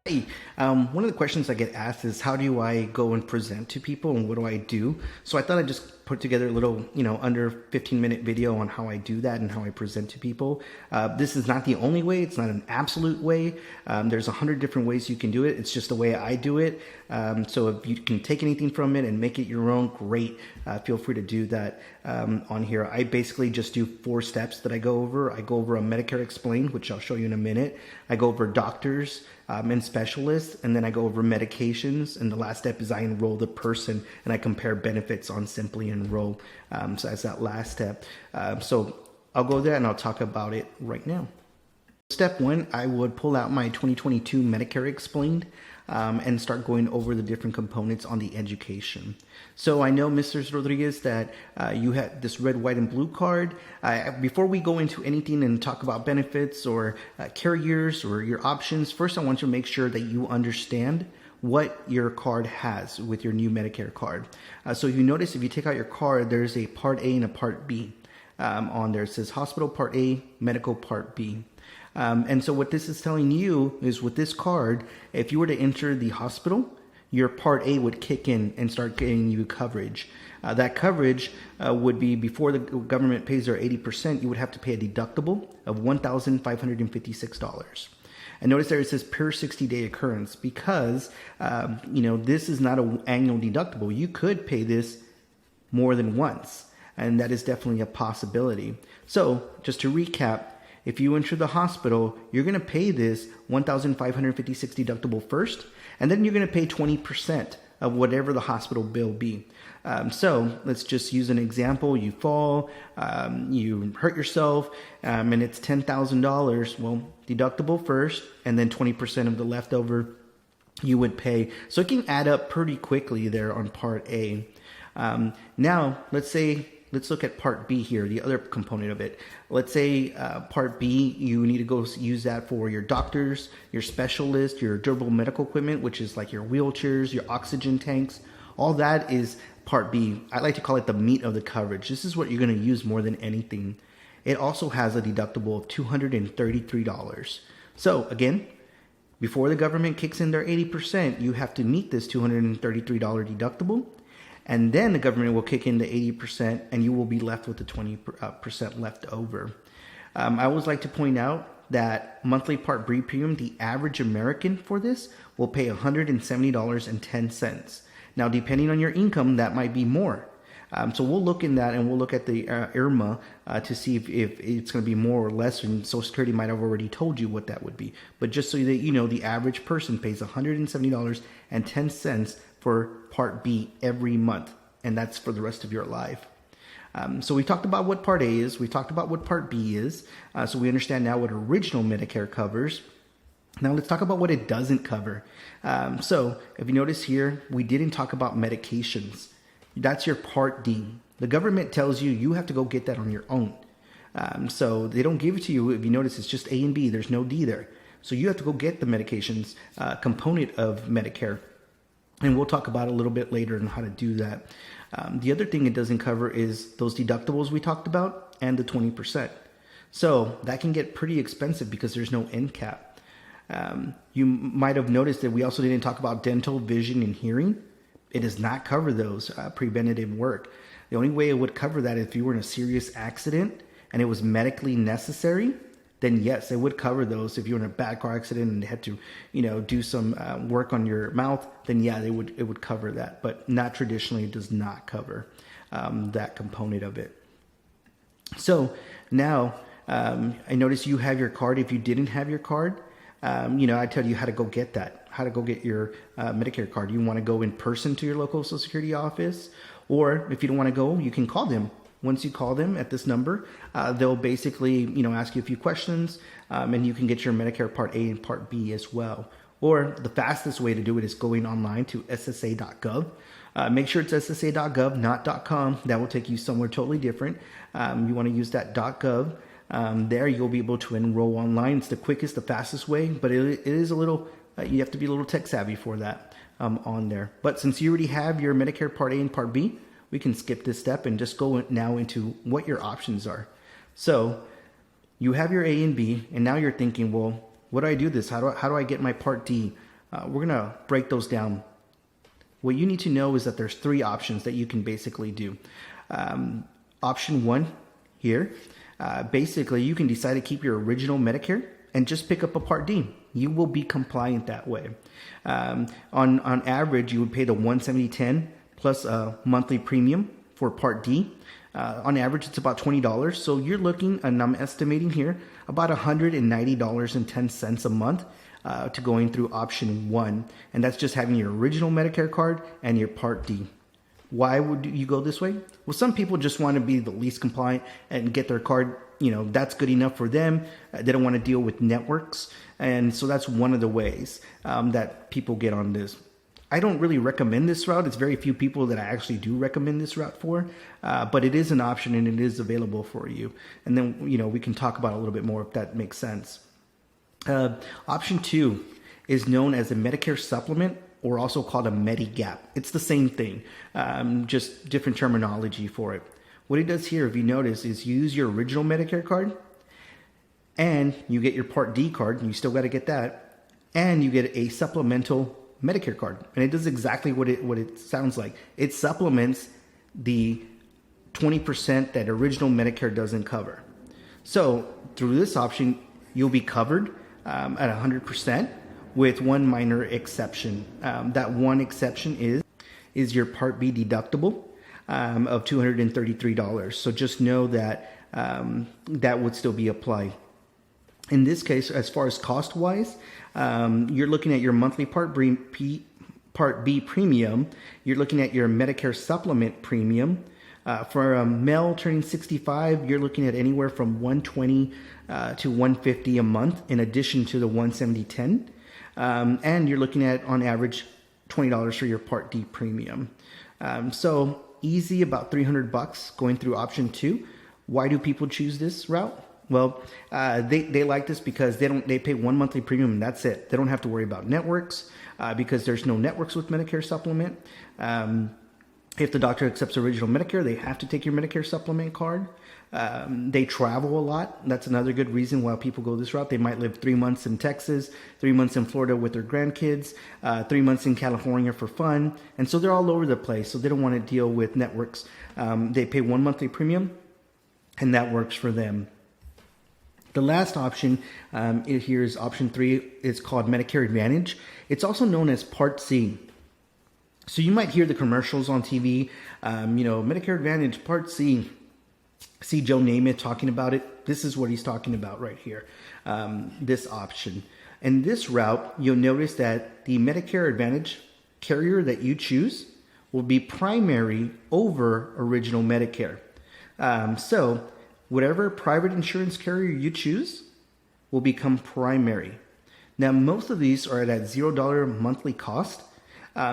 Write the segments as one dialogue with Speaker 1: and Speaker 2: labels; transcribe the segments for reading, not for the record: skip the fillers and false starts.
Speaker 1: Hey, one of the questions I get asked is how do I go and present to people and what do I do? So I thought I'd just put together a little, under 15-minute video on how I do that and how I present to people. This is not the only way. It's not an absolute way. There's 100 different ways you can do it. It's just the way I do it. So if you can take anything from it and make it your own, great. Feel free to do that on here. I basically just do 4 steps that I go over. I go over a Medicare Explained, which I'll show you in a minute. I go over doctors and specialists, and then I go over medications. And the last step is I enroll the person and I compare benefits on Simply Enroll. So that's that last step. So I'll go there and I'll talk about it right now. Step 1, I would pull out my 2022 Medicare Explained and start going over the different components on the education. So I know, Mr. Rodriguez, that you had this red, white, and blue card. Before we go into anything and talk about benefits or carriers or your options, first I want to make sure that you understand what your card has with your new Medicare card. So you notice if you take out your card, there's a Part A and a Part B on there. It says Hospital Part A, Medical Part B. And so what this is telling you is with this card, if you were to enter the hospital, your Part A would kick in and start getting you coverage. That coverage would be before the government pays their 80%, you would have to pay a deductible of $1,556. And notice there it says per 60-day occurrence because, this is not an annual deductible. You could pay this more than once, and that is definitely a possibility. So just to recap, if you enter the hospital, you're going to pay this $1,556 deductible first, and then you're going to pay 20% of whatever the hospital bill be. So let's just use an example. You fall, you hurt yourself, and it's $10,000. Well, deductible first, and then 20% of the leftover you would pay. So it can add up pretty quickly there on Part A. Now, let's look at Part B here, the other component of it. Let's say Part B, you need to go use that for your doctors, your specialists, your durable medical equipment, which is like your wheelchairs, your oxygen tanks. All that is Part B. I like to call it the meat of the coverage. This is what you're going to use more than anything. It also has a deductible of $233. So again, before the government kicks in their 80%, you have to meet this $233 deductible. And then the government will kick in the 80% and you will be left with the 20% left over. I always like to point out that monthly Part B premium, the average American for this will pay $170.10. Now, depending on your income, that might be more. So we'll look in that and we'll look at the IRMA to see if it's going to be more or less, and Social Security might have already told you what that would be. But just so that you know, the average person pays $170.10 for Part B every month, and that's for the rest of your life. So we talked about what Part A is, we talked about what Part B is, so we understand now what original Medicare covers. Now let's talk about what it doesn't cover. So if you notice here, we didn't talk about medications. That's your Part D. The government tells you you have to go get that on your own. So they don't give it to you. If you notice, it's just A and B. There's no D there. So you have to go get the medications component of Medicare. And we'll talk about it a little bit later on how to do that. The other thing it doesn't cover is those deductibles we talked about and the 20%. So that can get pretty expensive because there's no end cap. You might have noticed that we also didn't talk about dental, vision, and hearing. It does not cover those preventative work. The only way it would cover that is if you were in a serious accident and it was medically necessary, then yes, it would cover those. If you're in a bad car accident and they had to, do some work on your mouth, then yeah, it would cover that. But not traditionally, it does not cover that component of it. So now I notice you have your card. If you didn't have your card, I tell you how to go get that, how to go get your Medicare card. You want to go in person to your local Social Security office, or if you don't want to go, you can call them. Once you call them at this number, they'll basically, ask you a few questions, and you can get your Medicare Part A and Part B as well. Or the fastest way to do it is going online to ssa.gov. Make sure it's ssa.gov, not .com. That will take you somewhere totally different. You want to use that .gov. There you'll be able to enroll online. It's the quickest, the fastest way, but it is a little, you have to be a little tech savvy for that on there. But since you already have your Medicare Part A and Part B, we can skip this step and just go now into what your options are. So You have your A and B, and now you're thinking, well, what do I do this? How do I get my Part D? We're gonna break those down. What you need to know is that there's 3 options that you can basically do. Option 1 here, basically you can decide to keep your original Medicare and just pick up a Part D. You will be compliant that way. On average, you would pay the $170.10 plus a monthly premium for Part D. On average, it's about $20. So you're looking, and I'm estimating here, about $190.10 a month to going through option 1. And that's just having your original Medicare card and your Part D. Why would you go this way? Well, some people just want to be the least compliant and get their card, that's good enough for them. They don't want to deal with networks. And so that's one of the ways that people get on this. I don't really recommend this route. It's very few people that I actually do recommend this route for, but it is an option and it is available for you. And then, we can talk about it a little bit more if that makes sense. Option 2 is known as a Medicare supplement, or also called a Medigap. It's the same thing, just different terminology for it. What it does here, if you notice, is you use your original Medicare card, and you get your Part D card, and you still got to get that, and you get a supplemental Medicare card. And it does exactly what it sounds like. It supplements the 20% that original Medicare doesn't cover. So through this option, you'll be covered at 100%. With one minor exception. That one exception is your Part B deductible of $233. So just know that that would still be applied. In this case, as far as cost-wise, you're looking at your monthly Part B premium. You're looking at your Medicare supplement premium. For a male turning 65, you're looking at anywhere from $120 to $150 a month, in addition to the $170.10. And you're looking at, on average, $20 for your Part D premium. So easy, about $300 going through option 2. Why do people choose this route? Well, they like this because they pay one monthly premium and that's it. They don't have to worry about networks because there's no networks with Medicare supplement. If the doctor accepts original Medicare, they have to take your Medicare supplement card. They travel a lot. That's another good reason why people go this route. They might live 3 months in Texas, 3 months in Florida with their grandkids, 3 months in California for fun. And so they're all over the place. So they don't want to deal with networks. They pay one monthly premium and that works for them. The last option here is option 3. It's called Medicare Advantage. It's also known as Part C. So you might hear the commercials on TV, Medicare Advantage, Part C. See Joe Namath talking about it. This is what he's talking about right here, this option. And this route, you'll notice that the Medicare Advantage carrier that you choose will be primary over original Medicare. So whatever private insurance carrier you choose will become primary. Now, most of these are at a $0 monthly cost.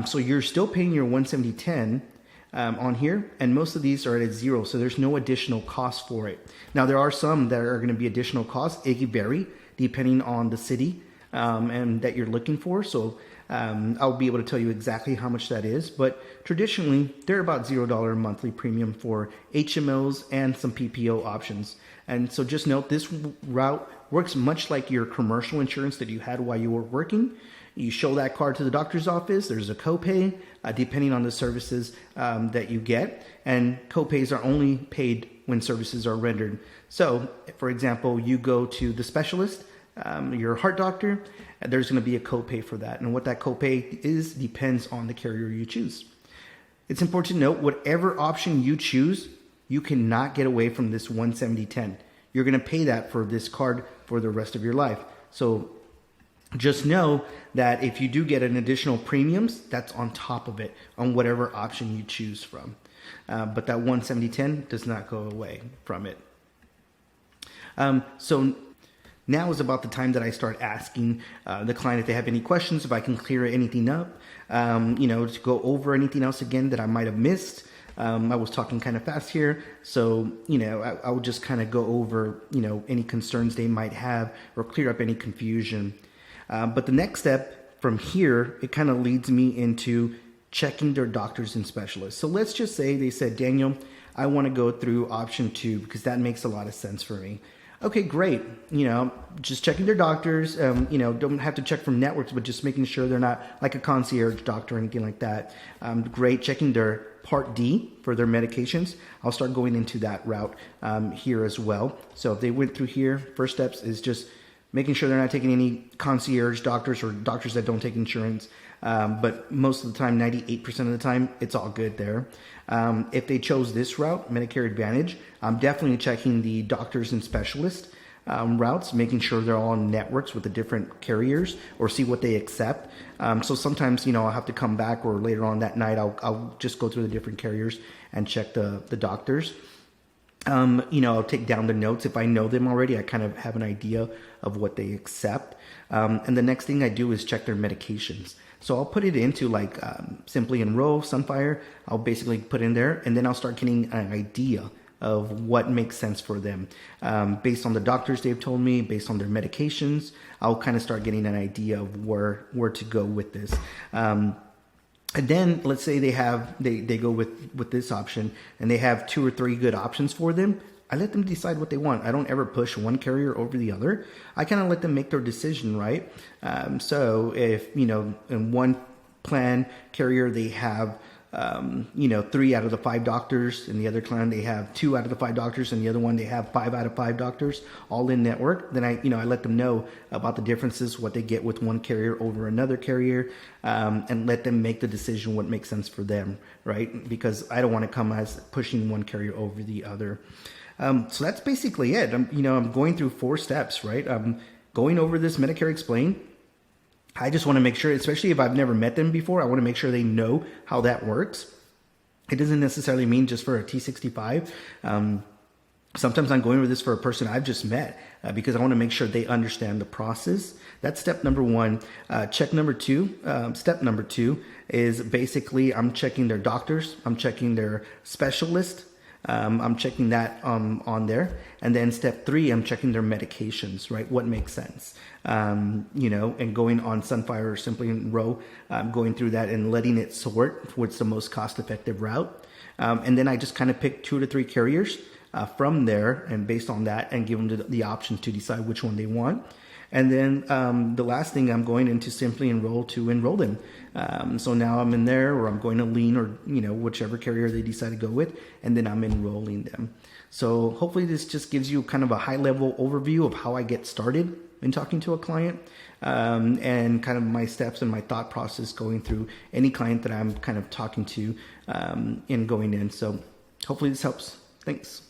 Speaker 1: So you're still paying your $170.10 on here, and most of these are at $0, so there's no additional cost for it. Now, there are some that are going to be additional costs. It can vary depending on the city and that you're looking for. So I'll be able to tell you exactly how much that is. But traditionally, they're about $0 monthly premium for HMOs and some PPO options. And so just note, this route works much like your commercial insurance that you had while you were working. You show that card to the doctor's office. There's a copay depending on the services that you get. And copays are only paid when services are rendered. So, for example, you go to the specialist, your heart doctor, there's going to be a copay for that. And what that copay is depends on the carrier you choose. It's important to note, whatever option you choose, you cannot get away from this $170.10. You're going to pay that for this card for the rest of your life. So just know that if you do get an additional premiums, that's on top of it on whatever option you choose from. But that $170.10 does not go away from it. So now is about the time that I start asking the client if they have any questions, if I can clear anything up, to go over anything else again that I might have missed. I was talking kind of fast here, so, I would just kind of go over, any concerns they might have or clear up any confusion. But the next step from here, it kind of leads me into checking their doctors and specialists. So let's just say they said, Daniel, I want to go through option 2 because that makes a lot of sense for me. Okay, great. Just checking their doctors. Don't have to check from networks, but just making sure they're not like a concierge doctor or anything like that. Great. Checking their Part D for their medications. I'll start going into that route here as well. So if they went through here, first steps is just making sure they're not taking any concierge doctors or doctors that don't take insurance. But most of the time, 98% of the time, it's all good there. If they chose this route, Medicare Advantage, I'm definitely checking the doctors and specialists routes, making sure they're all on networks with the different carriers or see what they accept. So sometimes, I'll have to come back, or later on that night, I'll just go through the different carriers and check the doctors. I'll take down the notes. If I know them already, I kind of have an idea of what they accept. And the next thing I do is check their medications. So I'll put it into like Simply Enroll, Sunfire. I'll basically put in there, and then I'll start getting an idea of what makes sense for them. Based on the doctors they've told me, based on their medications, I'll kind of start getting an idea of where to go with this. And then let's say they go with this option and they have 2 or 3 good options for them. I let them decide what they want. I don't ever push one carrier over the other. I kind of let them make their decision, right? So if, in one plan carrier, they have, 3 out of the 5 doctors. In the other plan, they have 2 out of the 5 doctors. And the other one, they have 5 out of 5 doctors, all in network. Then I let them know about the differences, what they get with one carrier over another carrier, and let them make the decision what makes sense for them, right? Because I don't want to come as pushing one carrier over the other. So that's basically it. I'm going through 4 steps, right? I'm going over this Medicare Explain. I just want to make sure, especially if I've never met them before, I want to make sure they know how that works. It doesn't necessarily mean just for a T65. Sometimes I'm going over this for a person I've just met because I want to make sure they understand the process. That's step number 1. Step number 2 is basically I'm checking their doctors. I'm checking their specialist. I'm checking that on there. And then step 3, I'm checking their medications, right? What makes sense? And going on Sunfire or Simply Enroll, going through that and letting it sort what's the most cost-effective route. And then I just kind of pick 2 to 3 carriers from there, and based on that, and give them the options to decide which one they want. And then the last thing, I'm going into Simply Enroll to enroll them. So now I'm in there, or I'm going to lean, or whichever carrier they decide to go with, and then I'm enrolling them. So hopefully this just gives you kind of a high-level overview of how I get started in talking to a client, and kind of my steps and my thought process going through any client that I'm kind of talking to and going in. So hopefully this helps. Thanks.